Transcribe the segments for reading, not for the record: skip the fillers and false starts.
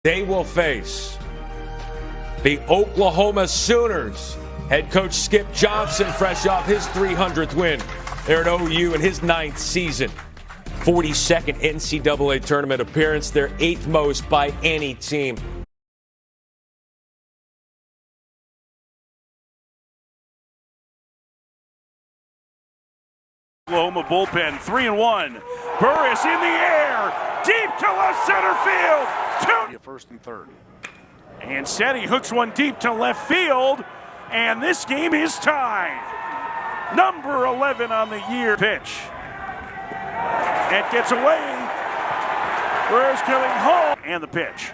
They will face the Oklahoma Sooners. Head coach Skip Johnson, fresh off his 300th win there at OU in his 9th season. 42nd NCAA tournament appearance, their 8th most by any team. Oklahoma bullpen, 3-1. Burris in the air, deep to left center field. First and third. And Seti hooks one deep to left field, and this game is tied. Number 11 on the year. Pitch. It gets away. Burris coming home. And the pitch.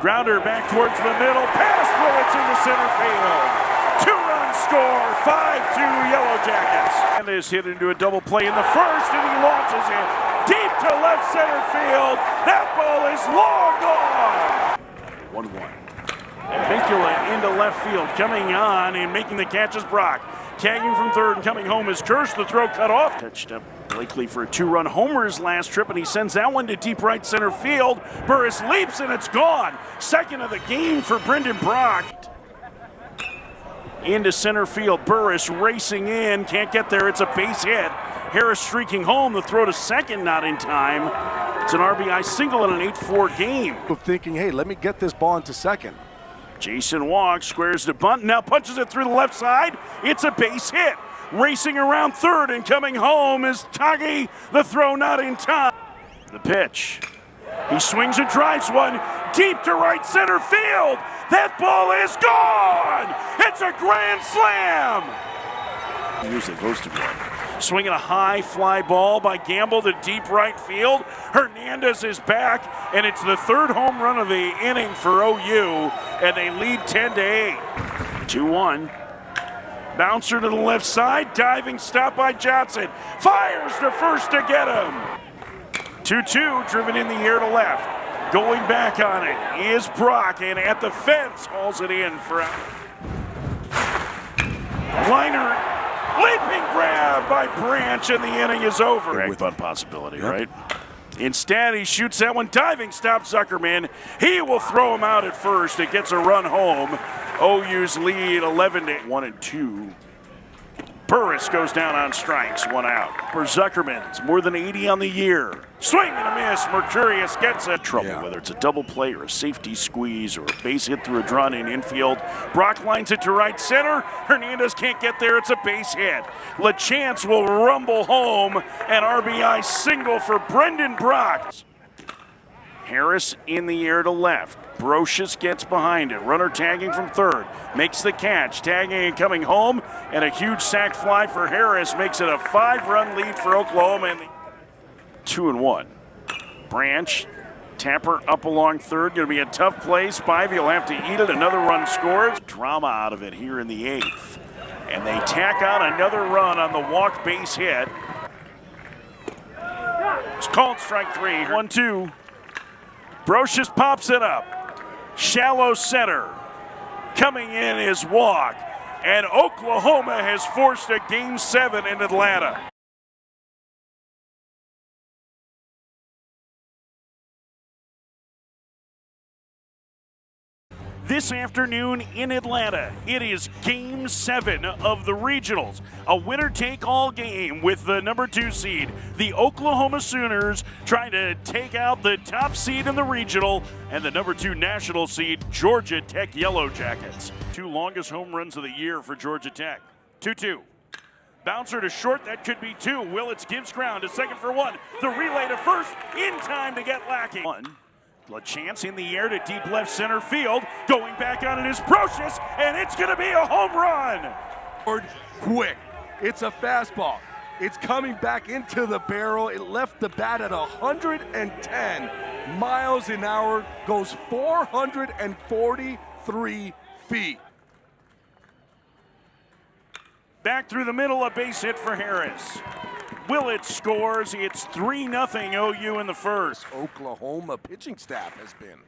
Grounder back towards the middle. Pass bullets into center field. 2-run score. 5-2 Yellow Jackets. And is hit into a double play in the first, and he launches it deep to left center field. That ball is long gone. 1-1. And Vincula into left field. Coming on and making the catch is Brock. Tagging from third and coming home is Kirsch. The throw cut off. Touched up Blakely for a 2-run homer his last trip, and he sends that one to deep right center field. Burris leaps, and it's gone. Second of the game for Brendan Brock. Into center field. Burris racing in. Can't get there. It's a base hit. Harris streaking home. The throw to second not in time. It's an RBI single in an 8-4 game. Thinking, hey, let me get this ball into second. Jason walks, squares to bunt, now punches it through the left side. It's a base hit. Racing around third and coming home is Tagi. The throw not in time. The pitch. He swings and drives one deep to right center field. That ball is gone. It's a grand slam. Usually posted one. Swinging a high fly ball by Gamble to deep right field. Hernandez is back, and it's the third home run of the inning for OU, and they lead 10-8. 2-1. Bouncer to the left side, diving stop by Johnson. Fires to first to get him. 2-2, driven in the air to left. Going back on it is Brock, and at the fence, hauls it in for a liner. Leaping grab by Branch, and the inning is over. With one possibility, right? Instead, he shoots that one, diving stop Zuckerman. He will throw him out at first. It gets a run home. OU's lead 11-1-2. Burris goes down on strikes, 1 out. For Zuckerman's more than 80 on the year. Swing and a miss. Mercurius gets it. Trouble, whether it's a double play or a safety squeeze or a base hit through a drawn-in infield. Brock lines it to right center. Hernandez can't get there. It's a base hit. LaChance will rumble home. An RBI single for Brendan Brock. Harris in the air to left. Brocious gets behind it. Runner tagging from third. Makes the catch. Tagging and coming home. And a huge sac fly for Harris makes it a 5-run lead for Oklahoma. 2-1. Branch. Tapper up along third. Going to be a tough play. Spivey will have to eat it. Another run scores. Drama out of it here in the 8th. And they tack on another run on the walk base hit. It's called strike 3. 1-2. Brocious pops it up. Shallow center. Coming in is walk. And Oklahoma has forced a Game 7 in Atlanta. This afternoon in Atlanta, it is Game 7 of the regionals. A winner-take-all game with the number 2 seed, the Oklahoma Sooners, trying to take out the top seed in the regional, and the number 2 national seed, Georgia Tech Yellow Jackets. 2 longest home runs of the year for Georgia Tech. 2-2. Bouncer to short, that could be 2. Willits gives ground to second for 1. The relay to first, in time to get Lackey. 1. LaChance in the air to deep left center field. Going back on it is Brocious, and it's going to be a home run. Quick. It's a fastball. It's coming back into the barrel. It left the bat at 110 miles an hour. Goes 443 feet. Back through the middle, a base hit for Harris. Willits scores. It's 3-0 OU in the first. Oklahoma pitching staff has been.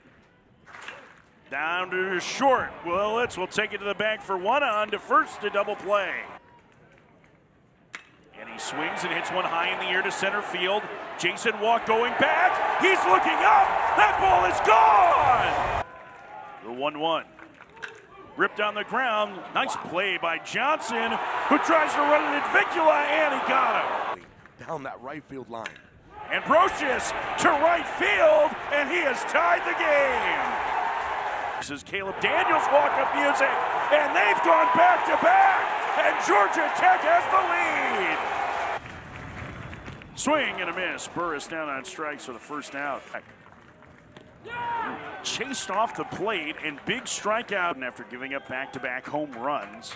Down to short. Willits will take it to the bag for 1 on to first to double play. And he swings and hits one high in the air to center field. Jason Walk going back. He's looking up. That ball is gone! The 1-1. Ripped on the ground. Nice play by Johnson, who tries to run it at Vicula, and he got him. Down that right field line. And Brocious to right field, and he has tied the game. This is Caleb Daniels walk-up music, and they've gone back-to-back, and Georgia Tech has the lead. Swing and a miss. Burris down on strikes for the first out. Chased off the plate, and big strikeout after giving up back-to-back home runs.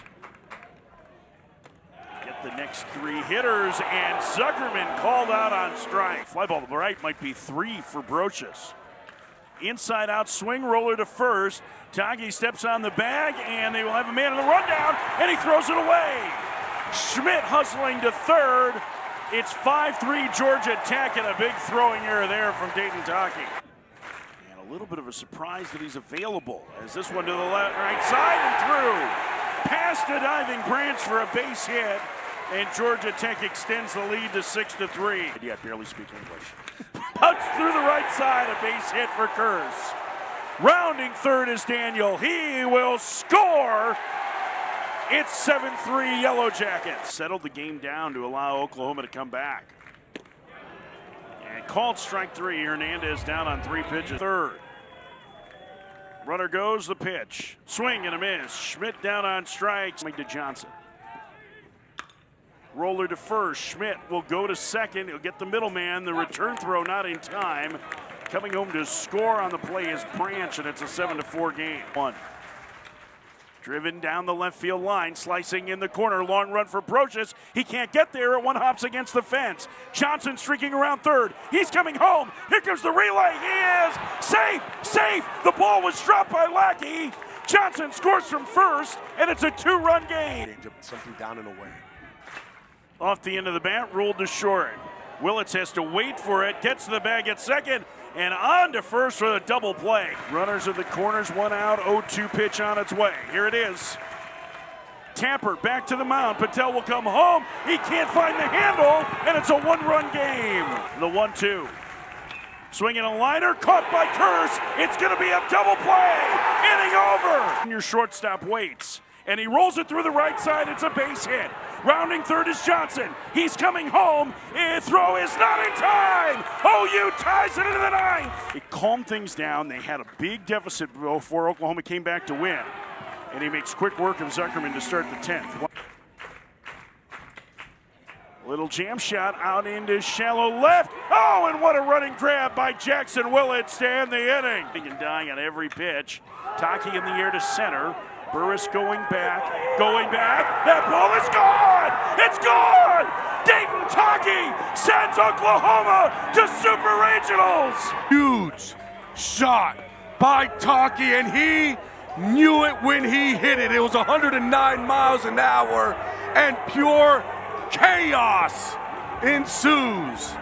Get the next three hitters, and Zuckerman called out on strike. Fly ball to the right might be 3 for Brocious. Inside out swing, roller to first. Taki steps on the bag, and they will have a man in the rundown, and he throws it away. Schmidt hustling to third. It's 5-3 Georgia Tech, and a big throwing error there from Dayton Taki. And a little bit of a surprise that he's available as this one to the left, right side and through. Past a diving Branch for a base hit, and Georgia Tech extends the lead to 6-3. Yeah, I barely speak English. Punch through the right side, a base hit for Kurz. Rounding third is Daniel. He will score. It's 7-3 Yellow Jackets. Settled the game down to allow Oklahoma to come back. And called strike 3. Hernandez down on 3 pitches. Third. Runner goes, the pitch. Swing and a miss. Schmidt down on strikes. To Johnson. Roller to first. Schmidt will go to second. He'll get the middleman. The return throw not in time. Coming home to score on the play is Branch, and it's a 7-4 game. 1. Driven down the left field line, slicing in the corner. Long run for Brocious. He can't get there. It one hops against the fence. Johnson streaking around third. He's coming home. Here comes the relay. He is safe, safe. The ball was dropped by Lackey. Johnson scores from first, and it's a 2-run game. Something down and away. Off the end of the bat, ruled to short. Willits has to wait for it. Gets to the bag at second. And on to first for the double play. Runners at the corners, 1 out, 0-2 pitch on its way. Here it is. Tapper back to the mound. Patel will come home. He can't find the handle, and it's a 1-run game. The 1-2. Swinging a liner, caught by Kurz. It's going to be a double play. Inning over. Your shortstop waits, and he rolls it through the right side. It's a base hit. Rounding third is Johnson. He's coming home. His throw is not in time. OU ties it into the 9th. It calmed things down. They had a big deficit before Oklahoma came back to win. And he makes quick work of Zuckerman to start the 10th. Little jam shot out into shallow left. Oh, and what a running grab by Jackson Willits to end the inning. And dying on every pitch. Taki in the air to center. Burris going back. That ball is gone! It's gone! Dayton Taki sends Oklahoma to Super Regionals! Huge shot by Taki, and he knew it when he hit it. It was 109 miles an hour, and pure chaos ensues.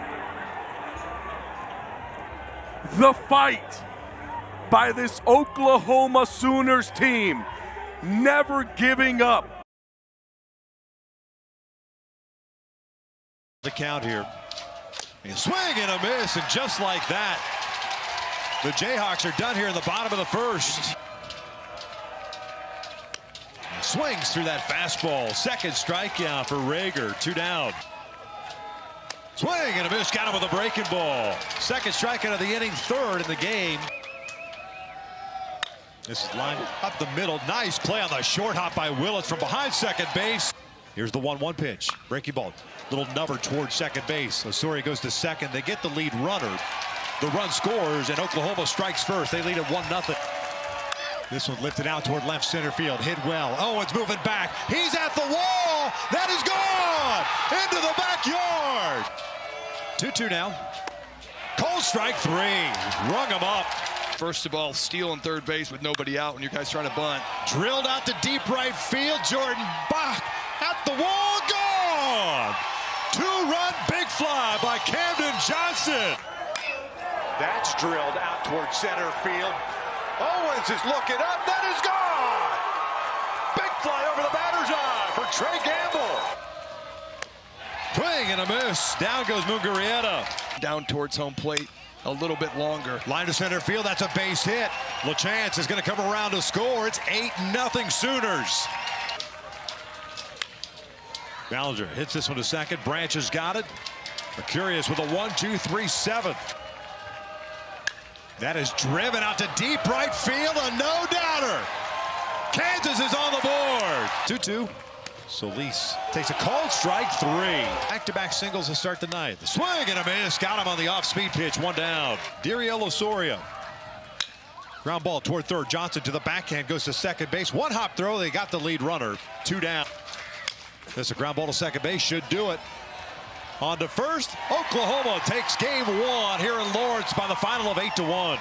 The fight by this Oklahoma Sooners team, never giving up. The count here. A swing and a miss, and just like that, the Jayhawks are done here in the bottom of the first. He swings through that fastball. Second strikeout for Rager. 2 down. Swing and a miss. Got him with a breaking ball. Second strikeout of the inning. Third in the game. This is lined up the middle. Nice play on the short hop by Willits from behind second base. Here's the 1-1 pitch. Breaking ball. Little nubber towards second base. Osorio goes to second. They get the lead runner. The run scores, and Oklahoma strikes first. They lead at 1-0. This one lifted out toward left center field. Hit well. Owens moving back. He's at the wall. That is gone. Into the backyard. 2-2 now. Cole strike 3. Rung him up. First of all, steal on third base with nobody out when you guys trying to bunt. Drilled out to deep right field. Jordan Bach at the wall. Gone. 2-run big fly by Camden Johnson. That's drilled out towards center field. Owens is looking up. That is gone. Big fly over the batter's eye for Trey Gamble. Swing and a miss. Down goes Mugarieta. Down towards home plate. a little bit longer. Line to center field, that's a base hit. LaChance is going to come around to score. It's 8-0 Sooners. Ballinger hits this one to second. Branch has got it. Mercurius with a 1-2-3-7. That is driven out to deep right field, a no-doubter. Kansas is on the board. 2-2. Solis takes a cold strike, 3. Back-to-back singles to start the ninth. The swing and a miss. Got him on the off-speed pitch. 1 down. Diriel Osorio. Ground ball toward third. Johnson to the backhand. Goes to second base. 1 hop throw. They got the lead runner. 2 down. That's a ground ball to second base. Should do it. On to first. Oklahoma takes game 1 here in Lawrence by the final of 8-1.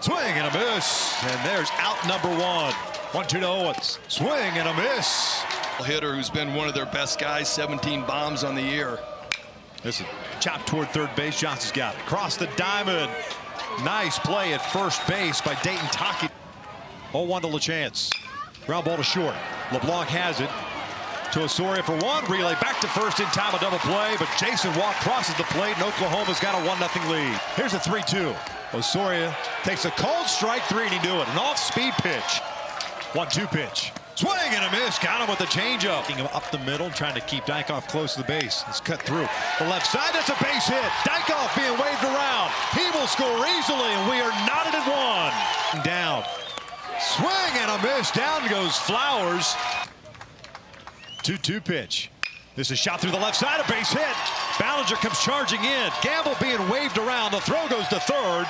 Swing and a miss. And there's out number 1. 1-2 to Owens. Swing and a miss. Hitter who's been one of their best guys, 17 bombs on the year. This is chopped toward third base. Johnson's got it. Across the diamond. Nice play at first base by Dayton Taki. 0-1 to LaChance. Ground ball to short. LeBlanc has it. To Osorio for 1. Relay back to first in time, a double play. But Jason Walk crosses the plate, and Oklahoma's got a 1-0 lead. Here's a 3-2. Osorio takes a cold strike, 3, and he do it. An off-speed pitch. 1-2 pitch. Swing and a miss. Got him with the changeup. Up the middle, trying to keep Dykhoff close to the base. It's cut through the left side. That's a base hit. Dykhoff being waved around. He will score easily, and we are knotted at 1. Down. Swing and a miss. Down goes Flowers. 2-2 pitch. This is shot through the left side. A base hit. Ballinger comes charging in. Gamble being waved around. The throw goes to third.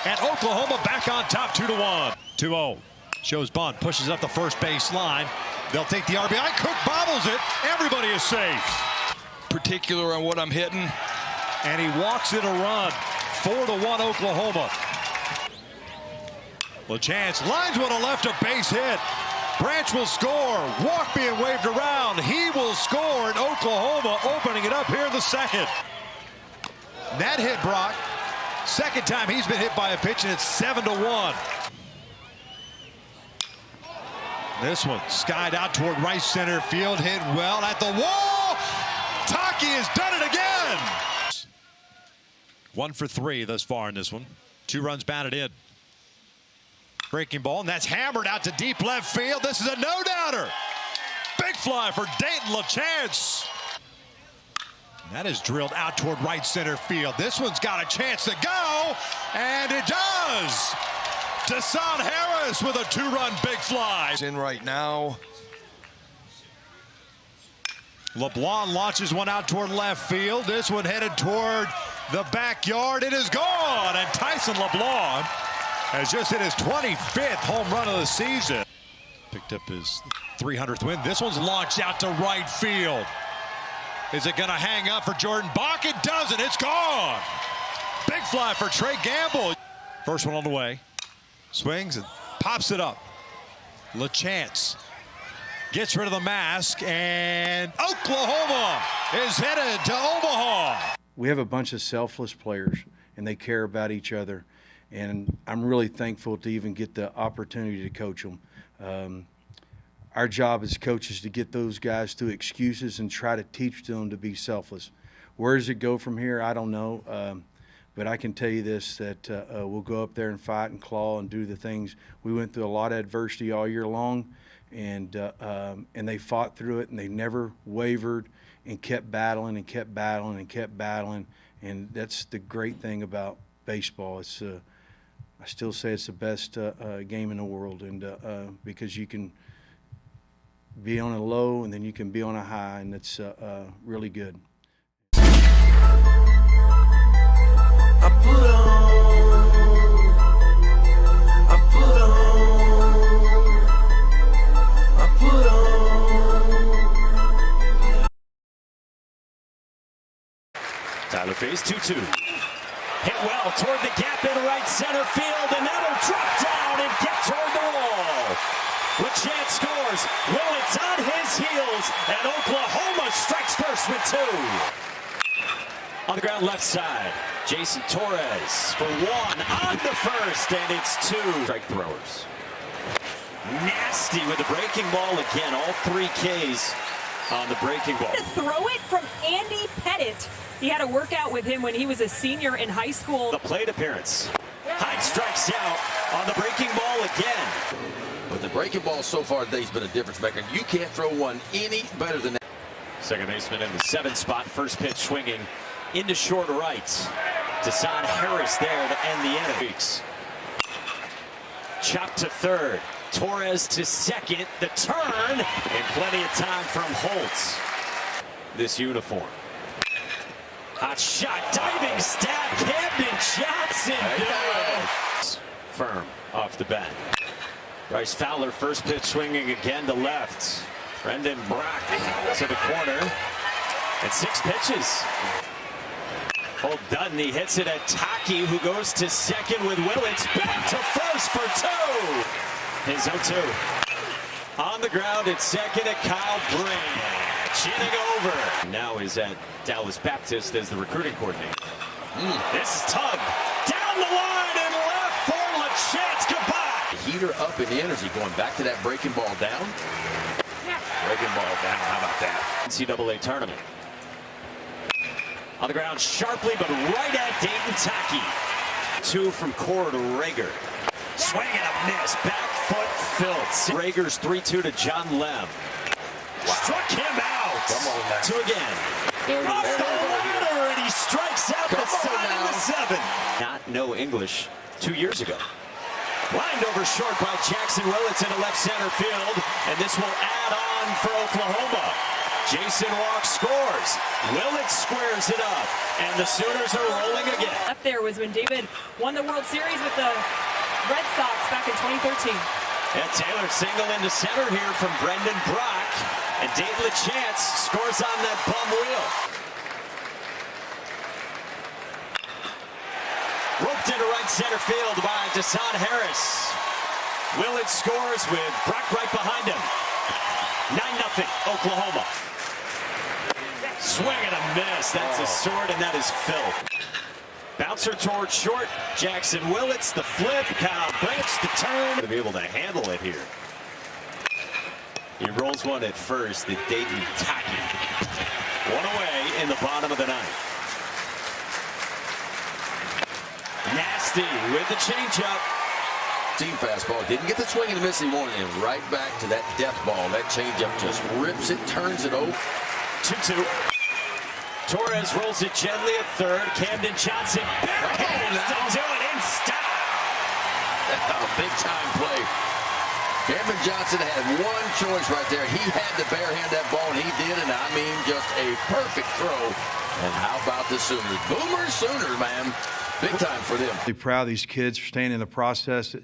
And Oklahoma back on top 2-1. 2-0. Shows Bond, pushes up the first base line. They'll take the RBI. Cook bobbles it. Everybody is safe. Particular on what I'm hitting. And he walks in a run. 4-1 Oklahoma. LaChance lines one to left, a base hit. Branch will score. Walk being waved around. He will score, and Oklahoma opening it up here in the second. That hit Brock. Second time he's been hit by a pitch, and it's 7-1. This one skied out toward right center field, hit well at the wall. Taki has done it again. 1 for 3 thus far in this one. 2 runs batted in. Breaking ball, and that's hammered out to deep left field. This is a no-doubter. Big fly for Dayton LaChance. That is drilled out toward right center field. This one's got a chance to go, and it does. Desan Harris with a 2-run big fly. He's in right now. LeBlanc launches one out toward left field. This one headed toward the backyard. It is gone, and Tyson LeBlanc has just hit his 25th home run of the season. Picked up his 300th win. This one's launched out to right field. Is it going to hang up for Jordan Bach? It doesn't. It's gone. Big fly for Trey Gamble. First one on the way. Swings and pops it up. LaChance gets rid of the mask, and Oklahoma is headed to Omaha. We have a bunch of selfless players, and they care about each other. And I'm really thankful to even get the opportunity to coach them. Our job as coaches is to get those guys through excuses and try to teach them to be selfless. Where does it go from here? I don't know. But I can tell you this, that we'll go up there and fight and claw and do the things. We went through a lot of adversity all year long, and they fought through it, and they never wavered and kept battling and kept battling and kept battling. And that's the great thing about baseball. It's I still say it's the best game in the world, and because you can be on a low and then you can be on a high, and it's really good. Tyler Face, 2-2. Hit well toward the gap in right center field, and that'll drop down and get toward the wall. LaChance scores. Willits on his heels, and Oklahoma strikes first with 2. On the ground left side, Jason Torres for 1 on the first, and it's 2 strike throwers. Nasty with the breaking ball again. All 3 Ks on the breaking ball. To throw it from Andy Pettit. He had a workout with him when he was a senior in high school. The plate appearance. Hyde strikes out on the breaking ball again. But the breaking ball so far today has been a difference maker. You can't throw one any better than that. Second baseman in the 7th spot. First pitch swinging into short right. Desan Harris there to end the inning. Chop to third. Torres to second. The turn. And plenty of time from Holtz. This uniform. Hot shot. Diving stab. Camden Johnson. Firm off the bat. Bryce Fowler, first pitch swinging again to left. Brendan Brock to the corner. And 6 pitches. Old Dutton, he hits it at Taki, who goes to second with Willits. Back to first for 2. His 0-2. On the ground at second at Kyle Branch. Inning over. Now is at Dallas Baptist as the recruiting coordinator. This is Tug. Down the line and left for LaChance. Goodbye. Heater up in the energy, going back to that breaking ball down. Breaking ball down, how about that? NCAA tournament. On the ground sharply, but right at Dayton Taki. 2 from Core to Rager. Swing and a miss. Back foot Filtz. Rager's 3-2 to John Lem. Wow. Struck him out. Come on now. 2 again. Off the ladder, and he strikes out the side of the 7. Not know English 2 years ago. Lined over short by Jackson Willits into left center field, and this will add on for Oklahoma. Jason Walk scores. Willits squares it up, and the Sooners are rolling again. Left there was when David won the World Series with the Red Sox back in 2013. And Taylor single into center here from Brendan Brock, and Dave LaChance scores on that bum wheel. Roped into right center field by Desan Harris. Willits scores with Brock right behind him. 9-0 Oklahoma. Swing and a miss. That's a sword, and that is filth. Bouncer towards short. Jackson Willits, the flip. Kyle Branch, the turn. To be able to handle it here. He rolls one at first. The Dayton Taki. 1 away in the bottom of the 9th. Nasty with the changeup. Team fastball. Didn't get the swing and miss he wanted, and right back to that death ball. That changeup just rips it, turns it over. 2-2. Torres rolls it gently at third. Camden Johnson barehands to do it in style. Big time play. Camden Johnson had one choice right there. He had to barehand that ball, and he did, and I mean just a perfect throw. And how about the Sooners? Boomer Sooners, man. Big time for them. Really proud of these kids for staying in the process,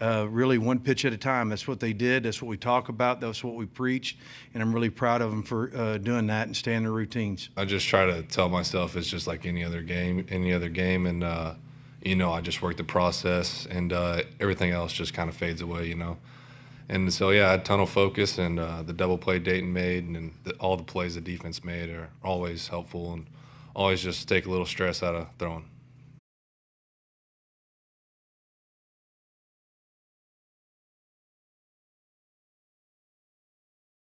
really 1 pitch at a time. That's what they did. That's what we talk about. That's what we preach. And I'm really proud of them for doing that and staying in their routines. I just try to tell myself it's just like any other game. And, you know, I just work the process, and everything else just kind of fades away, you know. And so, yeah, I had tunnel focus, and the double play Dayton made and all the plays the defense made are always helpful and always just take a little stress out of throwing.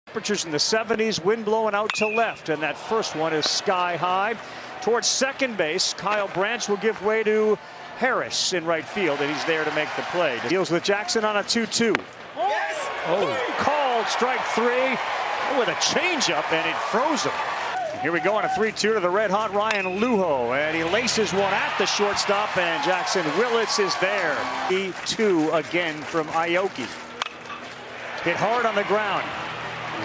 Temperatures in the 70s, wind blowing out to left, and that first one is sky high. Towards second base, Kyle Branch will give way to Harris in right field, and he's there to make the play. Deals with Jackson on a 2-2. Yes! Oh. Called strike 3 with a changeup, and it froze him. Here we go on a 3-2 to the red-hot Ryan Lujo, and he laces one at the shortstop, and Jackson Willits is there. 2 again from Aoki. Hit hard on the ground.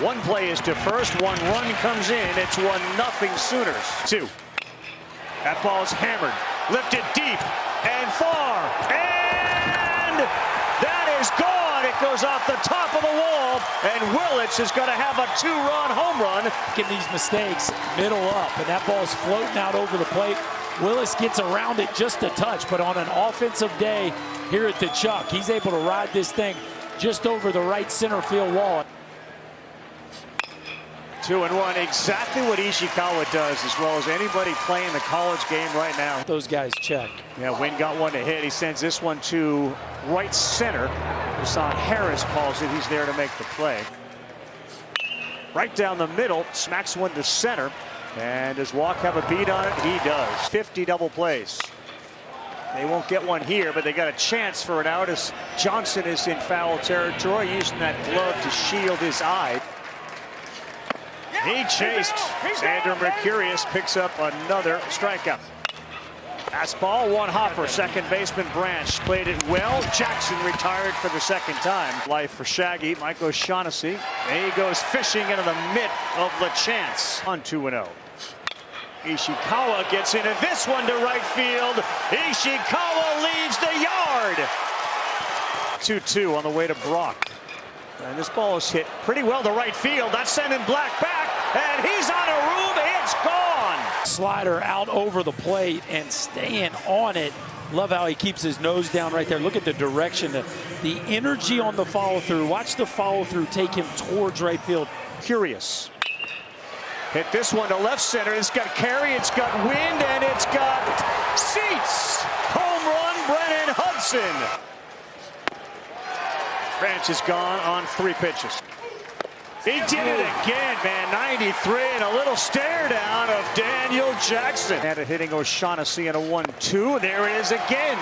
1 play is to first, 1 run comes in. It's 1-0 Sooners. 2. That ball's hammered, lifted deep and far, and that is gone. It goes off the top of the wall, and Willits is going to have a 2-run home run. Making these mistakes, middle up, and that ball's floating out over the plate. Willis gets around it just a touch, but on an offensive day here at the Chuck, he's able to ride this thing just over the right center field wall. 2-1, exactly what Ishikawa does, as well as anybody playing the college game right now. Those guys check. Yeah, Wynn got one to hit. He sends this one to right center. Hassan Harris calls it. He's there to make the play. Right down the middle, smacks one to center. And does Walk have a beat on it? He does. 50 double plays. They won't get one here, but they got a chance for an out as Johnson is in foul territory, using that glove to shield his eye. He chased. Xander Mercurius picks up another strikeout. Fastball, one hopper. Second baseman Branch played it well. Jackson retired for the second time. Life for Shaggy. Mike O'Shaughnessy. He goes fishing into the mitt of LaChance on 2-0. Ishikawa gets into this one to right field. Ishikawa leaves the yard. 2-2 on the way to Brock. And this ball is hit pretty well to right field. That's sending Black back, and he's on a room. It's gone. Slider out over the plate and staying on it. Love how he keeps his nose down right there. Look at the direction, the energy on the follow through. Watch the follow through take him towards right field. Curious. Hit this one to left center. It's got carry, it's got wind, and it's got seats. Home run, Brennan Hudson. Branch is gone on 3 pitches. He did it again, man. 93 and a little stare down of Daniel Jackson. And a hitting O'Shaughnessy in a 1-2. There it is again.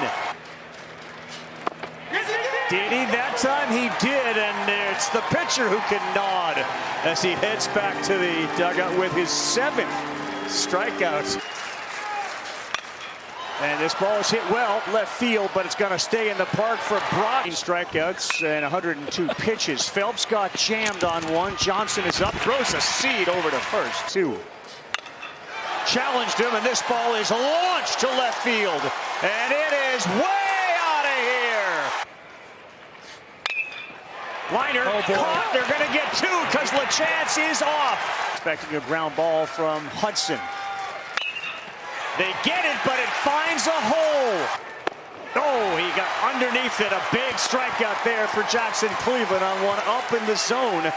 Did he? That time he did, and it's the pitcher who can nod as he heads back to the dugout with his 7th strikeout. And this ball is hit well left field, but it's going to stay in the park for Brock. Strikeouts and 102 pitches. Phelps got jammed on one. Johnson is up, throws a seed over to first. 2. Challenged him, and this ball is launched to left field. And it is way out of here. Liner caught. They're going to get 2 because LaChance is off. Expecting a ground ball from Hudson. They get it, but it finds a hole. Oh, he got underneath it. A big strikeout there for Jackson Cleveland on one up in the zone.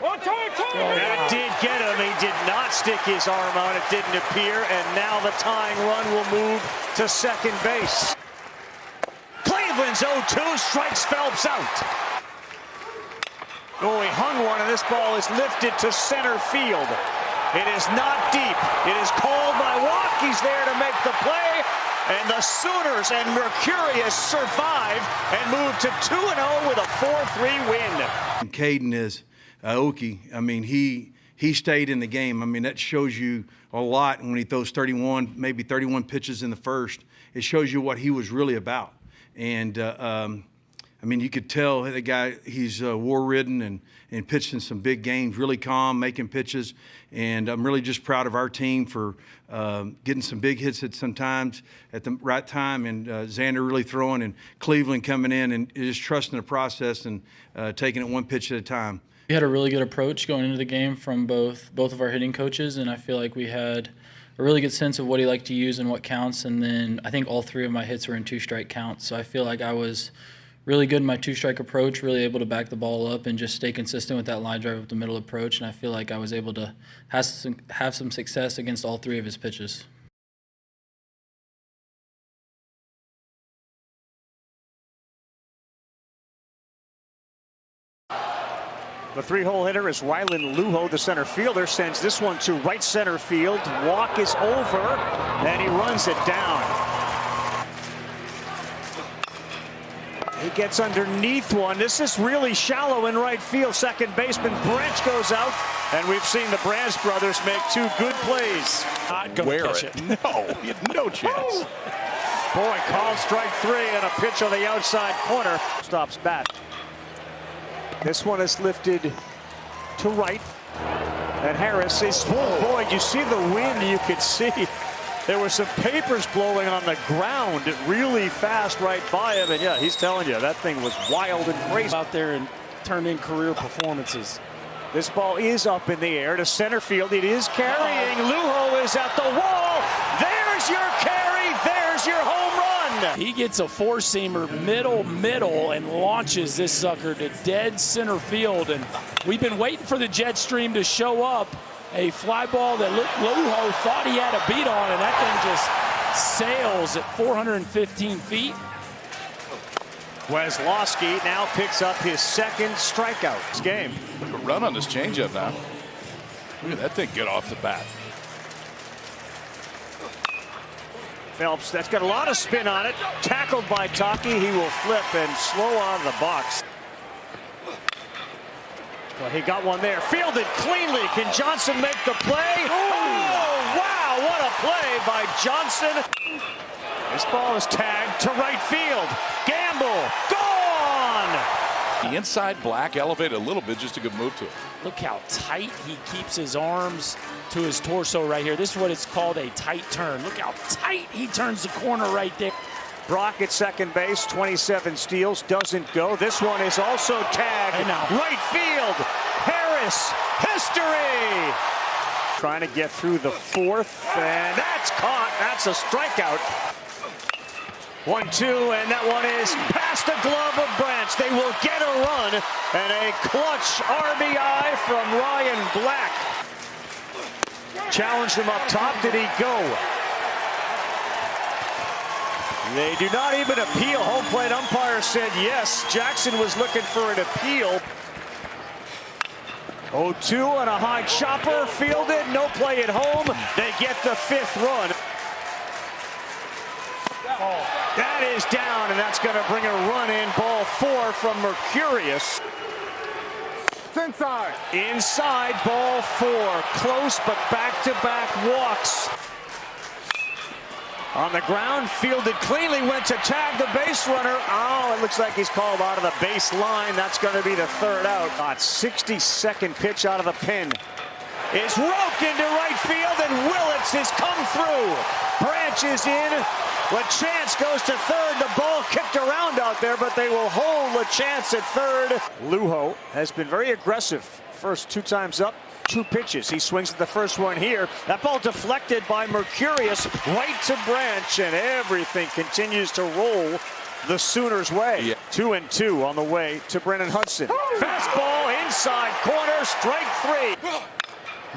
That did get him. He did not stick his arm out. It didn't appear. And now the tying run will move to second base. Cleveland's 0-2 strikes Phelps out. Oh, he hung one, and this ball is lifted to center field. It is not deep. It is called by Walk. He's there to make the play. And the Sooners and Mercurius survive and move to 2-0 with a 4-3 win. And Caden is Aoki. I mean, he stayed in the game. I mean, that shows you a lot when he throws 31, maybe 31 pitches in the first. It shows you what he was really about. And, I mean, you could tell the guy, he's war-ridden and pitched in some big games, really calm, making pitches. And I'm really just proud of our team for getting some big hits at some times at the right time. And Xander really throwing, and Cleveland coming in and just trusting the process and taking it one pitch at a time. We had a really good approach going into the game from both of our hitting coaches, and I feel like we had a really good sense of what he liked to use and what counts. And then I think all 3 of my hits were in 2-strike counts. So I feel like I was really good in my 2-strike approach, really able to back the ball up and just stay consistent with that line drive up the middle approach. And I feel like I was able to have some success against all 3 of his pitches. The 3-hole hitter is Rylan Lujo, the center fielder, sends this one to right center field. Walk is over, and he runs it down. He gets underneath one. This is really shallow in right field. Second baseman Branch goes out, and we've seen the Branch brothers make 2 good plays. Not gonna catch it. No, he had no chance. Boy, called strike 3 and a pitch on the outside corner. Stops bat. This one is lifted to right. And Harris is, oh boy, you see the wind, you could see. There were some papers blowing on the ground really fast right by him. And yeah, he's telling you, that thing was wild and crazy. Out there and turned in career performances. This ball is up in the air to center field. It is carrying. Lujo is at the wall. There's your carry. There's your home run. He gets a 4-seamer middle and launches this sucker to dead center field. And we've been waiting for the jet stream to show up. A fly ball that Lujo thought he had a beat on, and that thing just sails at 415 feet. Weslowski now picks up his second strikeout this game. A run on this changeup now. Look at that thing get off the bat. Phelps, that's got a lot of spin on it. Tackled by Taki. He will flip and slow out of the box. Well, he got one there. Fielded cleanly. Can Johnson make the play? Oh, wow, what a play by Johnson. This ball is tagged to right field. Gamble, gone! The inside black elevated a little bit, just a good move to it. Look how tight he keeps his arms to his torso right here. This is what it's called, a tight turn. Look how tight he turns the corner right there. Brock at second base, 27 steals, doesn't go. This one is also tagged. Right field, Harris, history! Trying to get through the fourth, and that's caught. That's a strikeout. 1-2, and that one is past the glove of Branch. They will get a run, and a clutch RBI from Ryan Black. Challenged him up top. Did he go? They do not even appeal. Home plate umpire said yes. Jackson was looking for an appeal. 0-2 on a high chopper. Fielded. No play at home. They get the fifth run. That is down, and that's going to bring a run in. Ball 4 from Mercurius. Inside. Inside, ball 4. Close, but back-to-back walks. On the ground, fielded cleanly, went to tag the base runner. Oh, it looks like he's called out of the baseline. That's going to be the third out. 62nd pitch out of the pen. Is roped into right field, and Willits has come through. Branch is in. LaChance goes to third. The ball kicked around out there, but they will hold LaChance at third. Lujo has been very aggressive. First 2 times up, 2 pitches. He swings at the first one here. That ball deflected by Mercurius right to Branch, and everything continues to roll the Sooners' way. 2-2 on the way to Brennan Hudson. Fastball inside corner, strike 3.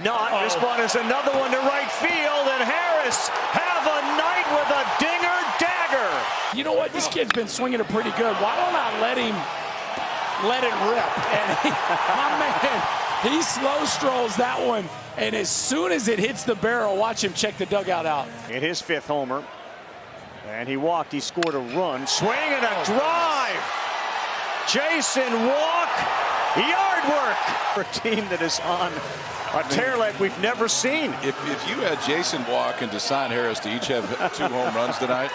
Not. This one is another one to right field, and Harris have a night with a dinger dagger. You know what? This kid's been swinging it pretty good. Why don't I let it rip? And my man, he slow strolls that one, and as soon as it hits the barrel, watch him check the dugout out. In his 5th homer, and he walked. He scored a run. Swing and a drive. Jason Walk, yard work for a team that is on a tear like we've never seen. If you had Jason Walk and Desan Harris to each have 2 home runs tonight,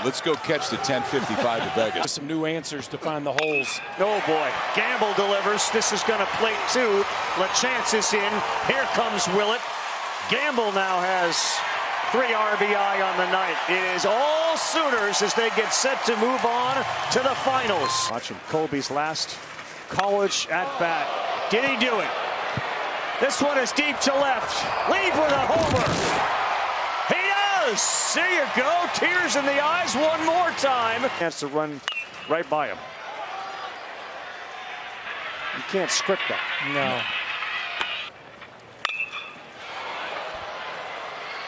let's go catch the 10:55 to Vegas. Some new answers to find the holes. Oh boy, Gamble delivers. This is going to plate 2. LaChance is in. Here comes Willett. Gamble now has 3 RBI on the night. It is all Sooners as they get set to move on to the finals. Watching Colby's last college at bat. Did he do it? This one is deep to left. Leave with a homer. He does. There you go. Tears in the eyes one more time. Chance to run right by him. You can't script that. No.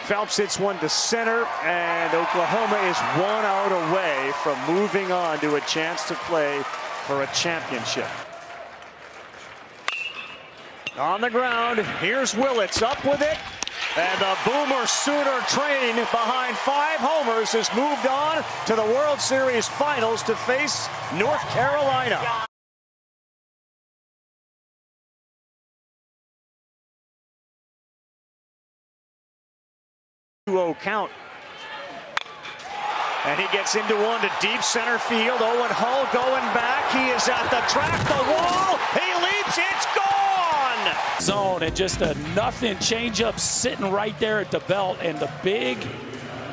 Phelps hits one to center, and Oklahoma is 1 out away from moving on to a chance to play for a championship. On the ground, here's Willits up with it, and the Boomer Sooner train behind 5 homers has moved on to the World Series Finals to face North Carolina. Count. And he gets into one to deep center field. Owen Hull going back. He is at the track, the wall. He leaps. It's gone. Zone, and just a nothing changeup sitting right there at the belt, and the big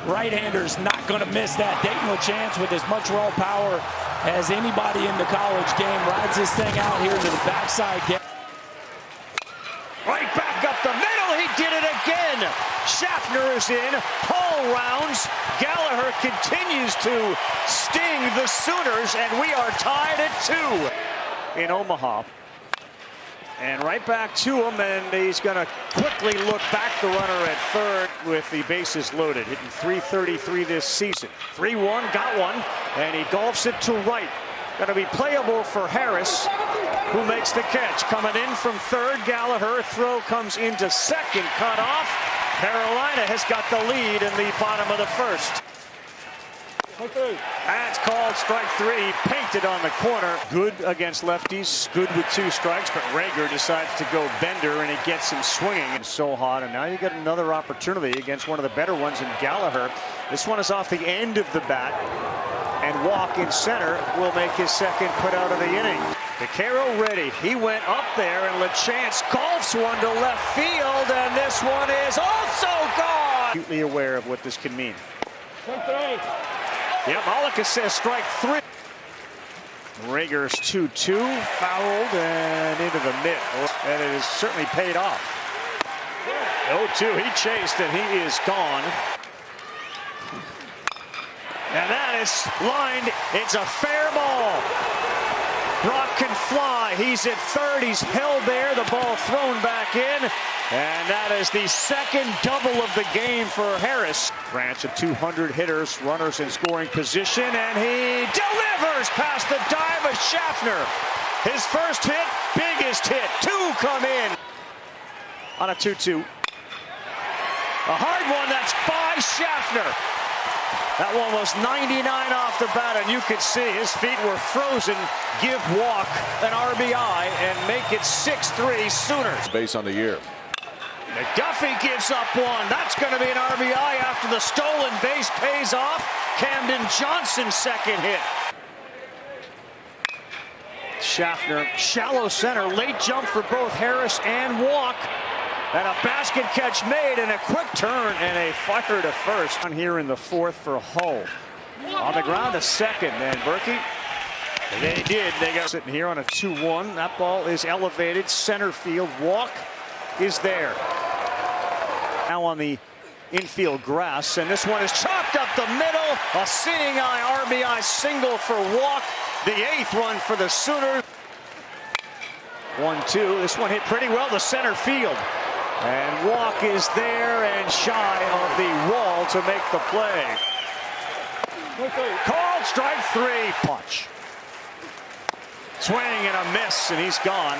right-hander's not going to miss that. Dayton LaChance with as much raw power as anybody in the college game rides this thing out here to the backside. Right back up the middle. He did it again. Schaffner is in. Hull rounds. Gallagher continues to sting the Sooners, and we are tied at 2 in Omaha. And right back to him, and he's going to quickly look back the runner at third with the bases loaded. Hitting .333 this season. 3-1, got one, and he golfs it to right. Going to be playable for Harris, who makes the catch. Coming in from third, Gallagher. Throw comes into second, cut off. Carolina has got the lead in the bottom of the first. That's called strike three. Painted on the corner. Good against lefties. Good with 2 strikes, but Rager decides to go bender, and it gets him swinging. It's so hot, and now you get another opportunity against one of the better ones in Gallagher. This one is off the end of the bat, and Walk in center will make his second put out of the inning. DeCaro ready. He went up there, and LaChance golfs one to left field, and this one is also gone. Acutely aware of what this can mean. Yep, Malika says strike 3. Rager's 2-2, fouled and into the mitt, and it has certainly paid off. 0-2, he chased and he is gone. And that is lined. It's a fair ball. Brock can fly. He's at third. He's held there. The ball thrown back in. And that is the second double of the game for Harris. Branch of 200 hitters, runners in scoring position, and he delivers past the dive of Schaffner. His first hit, biggest hit. 2 come in on a 2-2. A hard one, that's by Schaffner. That one was 99 off the bat, and you could see his feet were frozen. Give Walk an RBI and make it 6-3 Sooners. Base on the year. McDuffie gives up one. That's going to be an RBI after the stolen base pays off. Camden Johnson's second hit. Schaffner, shallow center, late jump for both Harris and Walk. And a basket catch made, and a quick turn, and a fire to first. On here in the fourth for Hull. On the ground to second, and Berkey. They did. They got sitting here on a 2-1. That ball is elevated. Center field. Walk is there. Now on the infield grass, and this one is chopped up the middle. A seeing eye RBI single for Walk. The 8th run for the Sooners. 1-2. This one hit pretty well to center field. And Walk is there and shy of the wall to make the play. Called strike 3. Punch. Swing and a miss, and he's gone.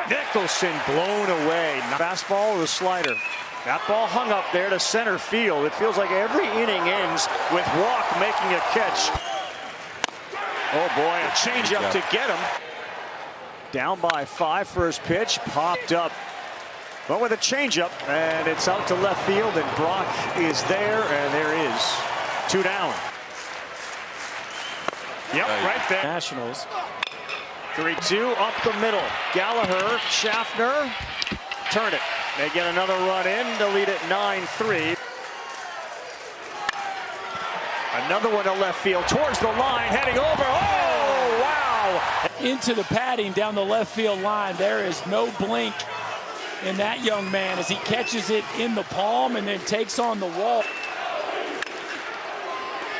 Nicholson blown away. Fastball or the slider. That ball hung up there to center field. It feels like every inning ends with Walk making a catch. Oh boy, a changeup to get him. Down by 5, first pitch, popped up. But with a changeup, and it's out to left field, and Brock is there, and there is 2 down. Yep, right there. Nationals. 3-2 up the middle. Gallagher, Schaffner, turn it. They get another run in to lead it 9-3. Another one to left field, towards the line, heading over. Oh, wow! Into the padding down the left field line. There is no blink in that young man as he catches it in the palm and then takes on the wall.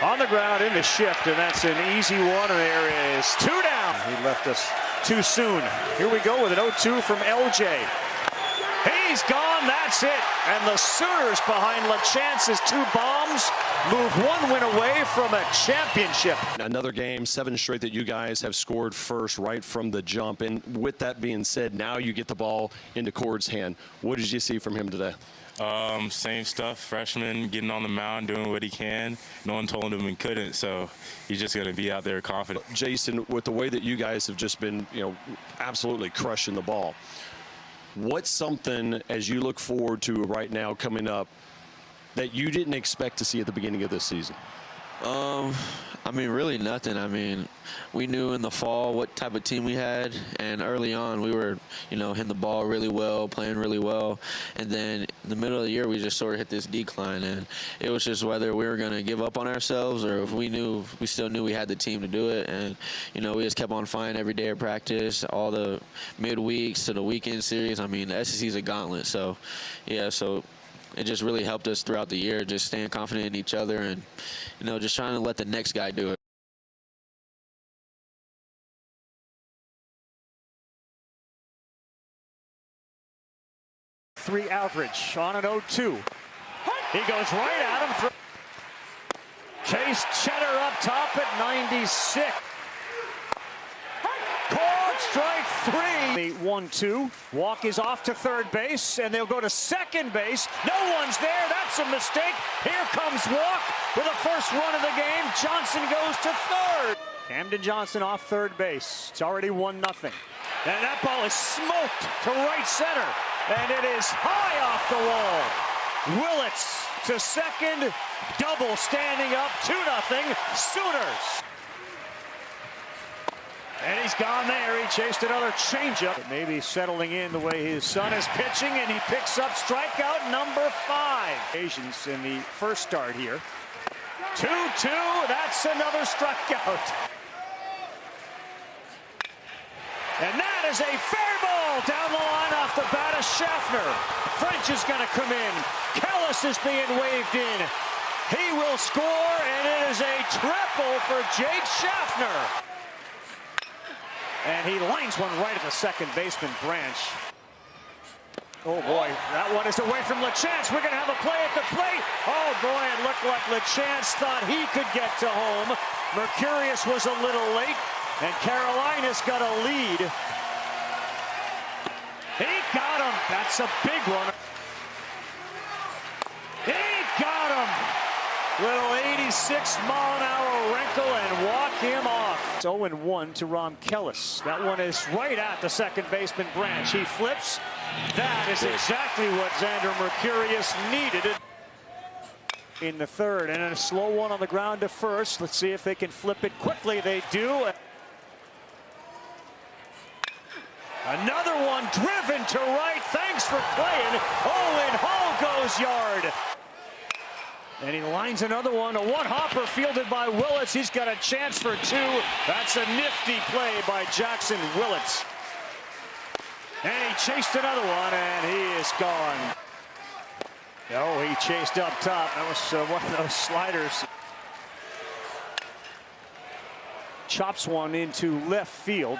On the ground in the shift, and that's an easy one, and there is 2 down. He left us too soon. Here we go with an 0-2 from LJ. He's gone, that's it. And the Sooners behind LaChance's 2 bombs move 1 win away from a championship. Another game, 7 straight that you guys have scored first right from the jump. And with that being said, now you get the ball into Cord's hand. What did you see from him today? Same stuff, freshman getting on the mound, doing what he can. No one told him he couldn't, so he's just going to be out there confident. Jason, with the way that you guys have just been, absolutely crushing the ball, what's something as you look forward to right now coming up that you didn't expect to see at the beginning of this season? I mean, really nothing. I mean, we knew in the fall what type of team we had, and early on we were, hitting the ball really well, playing really well, and then in the middle of the year we just sort of hit this decline, and it was just whether we were going to give up on ourselves or if we still knew we had the team to do it, and, we just kept on fighting every day at practice, all the midweeks to the weekend series. I mean, the SEC is a gauntlet, so, yeah, so it just really helped us throughout the year, just staying confident in each other and, just trying to let the next guy do it. .3 average on an 0-2. He goes right at him. Chase Cheddar up top at 96. The 1-2. Walk is off to third base, and they'll go to second base. No one's there. That's a mistake. Here comes Walk with the first run of the game. Johnson goes to third. Camden Johnson off third base. It's already 1-0. And that ball is smoked to right center. And it is high off the wall. Willits to second. Double standing up. 2-0 Sooners. And he's gone there. He chased another changeup. Maybe settling in the way his son is pitching, and he picks up strikeout number 5. Asians in the first start here. 2-2. That's another strikeout. And that is a fair ball down the line off the bat of Schaffner. French is going to come in. Kellis is being waved in. He will score, and it is a triple for Jake Schaffner. And he lines one right at the second baseman, Branch. Oh, boy, that one is away from LeChance. We're going to have a play at the plate. Oh, boy, it looked like LeChance thought he could get to home. Mercurius was a little late, and Carolina's got a lead. He got him. That's a big one. He got him. Little 86-mile-an-hour wrinkle and walk him off. It's 0-1 to Rom Kellis. That one is right at the second baseman, Branch. He flips. That is exactly what Xander Mercurius needed in the third. And a slow one on the ground to first. Let's see if they can flip it quickly. They do. Another one driven to right. Thanks for playing. Owen Hall goes yard. And he lines another one. A one-hopper fielded by Willits. He's got a chance for 2. That's a nifty play by Jackson Willits. And he chased another one, and he is gone. Oh, he chased up top. That was one of those sliders. Chops one into left field.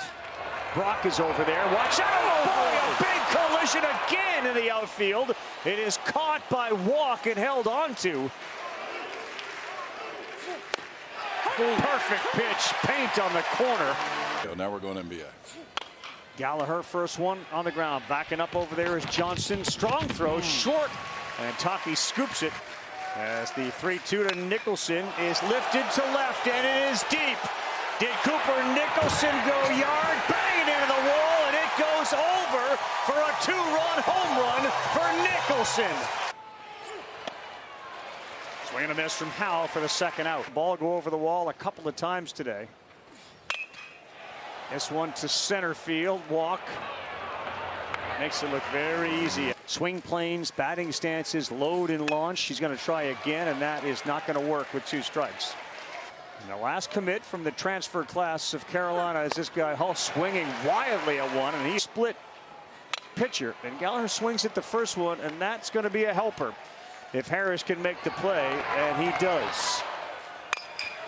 Brock is over there. Watch out! Oh, boy, a big collision again in the outfield. It is caught by Walk and held onto. Perfect pitch, paint on the corner. Now we're going NBA. Gallagher, first one on the ground. Backing up over there is Johnson. Strong throw, short, and Taki scoops it as the 3-2 to Nicholson is lifted to left, and it is deep. Did Cooper Nicholson go yard? Bang into the wall, and it goes over for a 2-run home run for Nicholson. Swing and a miss from Howe for the second out. Ball go over the wall a couple of times today. This one to center field. Walk. Makes it look very easy. Swing planes, batting stances, load and launch. He's going to try again, and that is not going to work with 2 strikes. And the last commit from the transfer class of Carolina is this guy Hull swinging wildly at one, and he split pitcher. And Gallagher swings at the first one, and that's going to be a helper if Harris can make the play, and he does.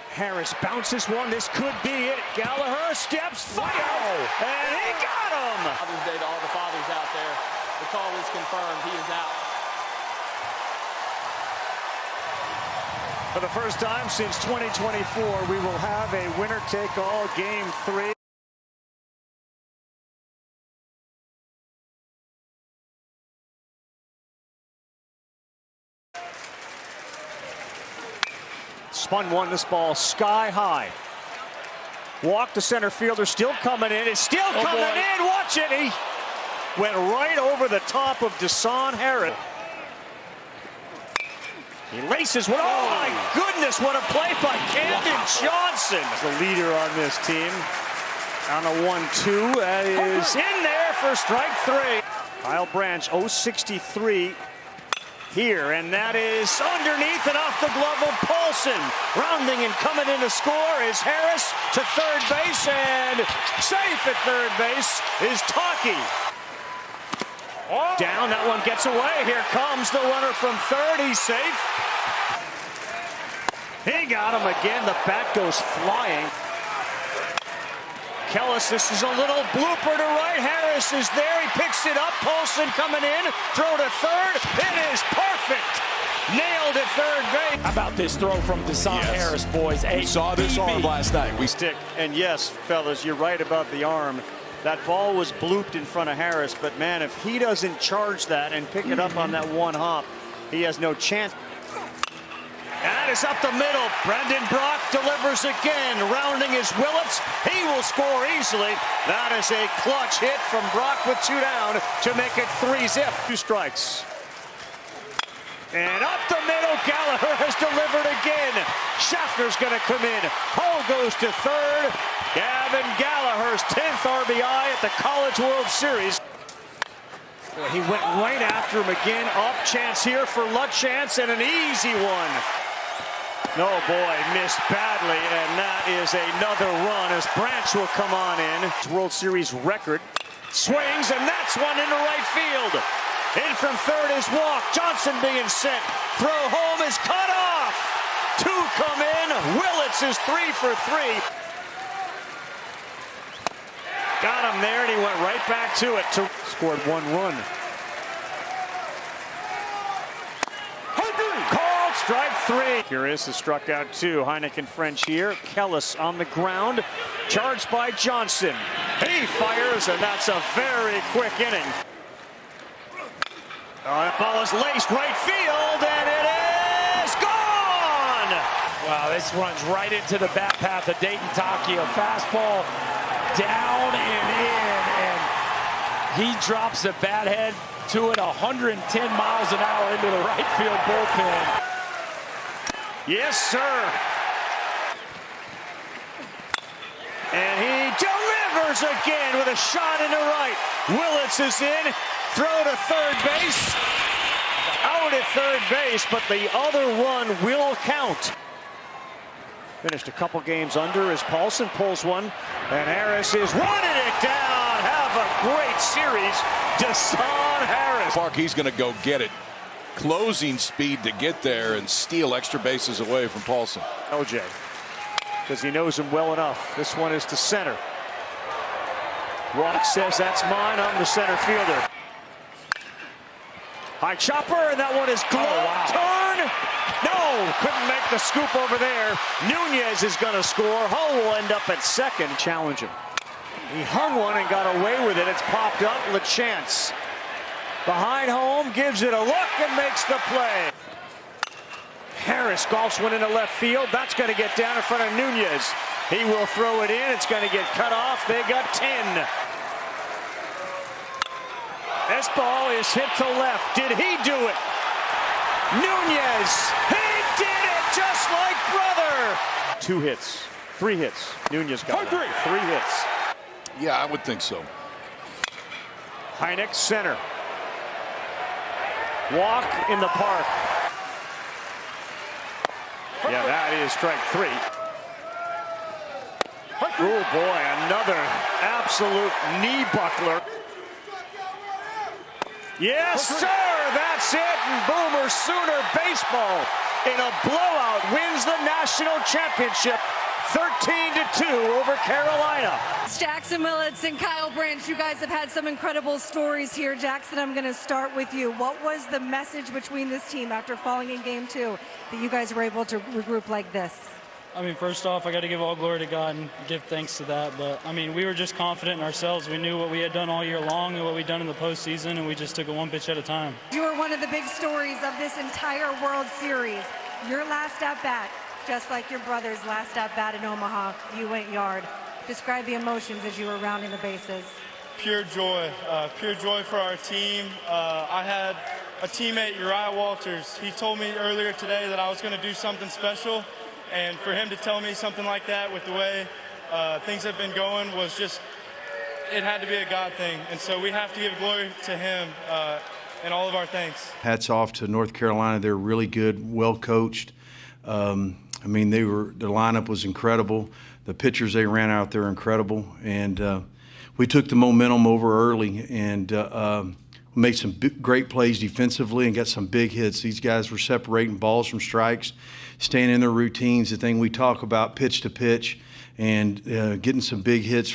Harris bounces one. This could be it. Gallagher steps forward, and he got him. Father's Day to all the fathers out there. The call is confirmed. He is out. For the first time since 2024, we will have a winner-take-all Game 3. Spun one, this ball sky high. Walk to center fielder, still coming in. It's still coming in. Watch it. He went right over the top of Desan Harris. He laces one. Oh my goodness, what a play by Camden Johnson. The leader on this team. On a 1-2. That is in there for strike 3. Kyle Branch, 0-63 here, and that is underneath and off the glove of Paulson. Rounding and coming in to score is Harris to third base, and safe at third base is Taki. Down, that one gets away. Here comes the runner from third. He's safe. He got him again. The bat goes flying. Kellis, this is a little blooper to right. Harris is there. He picks it up. Paulson coming in. Throw to third. It is perfect. Nailed at third base. How about this throw from Desan Harris, boys? We saw this arm last night. We stick. And yes, fellas, you're right about the arm. That ball was blooped in front of Harris, but man, if he doesn't charge that and pick it up on that one hop, he has no chance. That is up the middle. Brendan Brock delivers again. Rounding his Willits. He will score easily. That is a clutch hit from Brock with 2 down to make it 3-zip. 2 strikes. And up the middle, Gallagher has delivered again. Schaffner's going to come in. Hull goes to third. Gavin Gallagher's 10th RBI at the College World Series. He went right after him again. Up chance here for Lutchance and an easy one. No, boy, missed badly, and that is another run as Branch will come on in. World Series record. Swings, and that's one into right field. In from third is Walk. Johnson being sent. Throw home is cut off. 2 come in. Willits is 3 for 3. Got him there, and he went right back to it. Scored 1 run. Called strike 3. Curious has struck out 2. Heineken French here. Kellis on the ground. Charged by Johnson. He fires, and that's a very quick inning. Ball is laced right field, and it is gone! Wow, this runs right into the bat path of Dayton Taki. A fastball down and in, and he drops a bat head to it 110 miles an hour into the right field bullpen. Yes, sir. And he delivers again with a shot into right. Willits is in. Throw to third base. Out at third base, but the other run will count. Finished a couple games under as Paulson pulls one. And Harris is running it down. Have a great series. Deshaun Harris. He's going to go get it. Closing speed to get there and steal extra bases away from Paulson. OJ, because he knows him well enough. This one is to center. Rock says that's mine. I'm the center fielder. High chopper, and that one is glove turn. No, couldn't make the scoop over there. Nunez is going to score. Hull will end up at second. Challenge him. He hung one and got away with it. It's popped up. LaChance behind home, gives it a look and makes the play. Harris golfs one into left field. That's going to get down in front of Nunez. He will throw it in. It's going to get cut off. They got 10. This ball is hit to left. Did he do it? Nunez. He did it just like brother. 2 hits. 3 hits. Nunez got 3 hits. Yeah, I would think so. Heineck center. Walk in the park. Yeah, that is strike 3. Oh boy, another absolute knee buckler. Yes, sir, that's it. And Boomer Sooner baseball in a blowout wins the national championship 13-2 over Carolina. Jackson Willits and Kyle Branch, you guys have had some incredible stories here. Jackson, I'm going to start with you. What was the message between this team after falling in game 2 that you guys were able to regroup like this? I mean, first off, I got to give all glory to God and give thanks to that. But, I mean, we were just confident in ourselves. We knew what we had done all year long and what we'd done in the postseason, and we just took it 1 pitch at a time. You were one of the big stories of this entire World Series. Your last at-bat, just like your brother's last at-bat in Omaha, you went yard. Describe the emotions as you were rounding the bases. Pure joy for our team. I had a teammate, Uriah Walters. He told me earlier today that I was going to do something special. And for him to tell me something like that with the way things have been going was just, it had to be a God thing. And so we have to give glory to him and all of our thanks. Hats off to North Carolina. They're really good, well coached. I mean, their lineup was incredible. The pitchers they ran out there incredible. And we took the momentum over early and made some great plays defensively and got some big hits. These guys were separating balls from strikes, staying in their routines, the thing we talk about, pitch to pitch, and getting some big hits.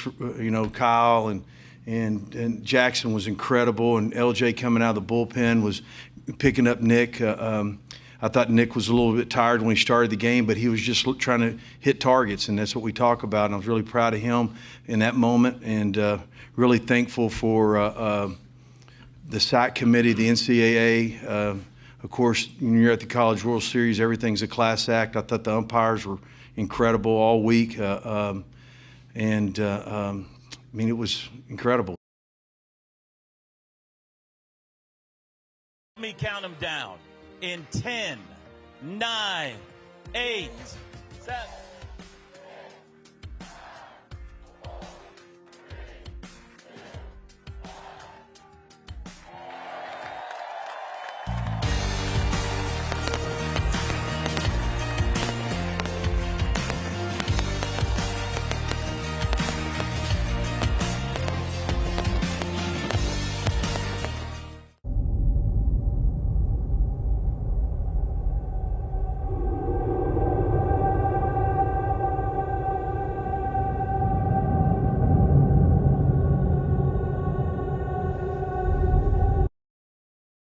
Kyle and Jackson was incredible, and LJ coming out of the bullpen was picking up Nick. I thought Nick was a little bit tired when he started the game, but he was just trying to hit targets, and that's what we talk about. And I was really proud of him in that moment, and really thankful for the SAC committee, the NCAA. Of course, when you're at the College World Series, everything's a class act. I thought the umpires were incredible all week, I mean, it was incredible. Let me count them down in 10, 9, 8, 7.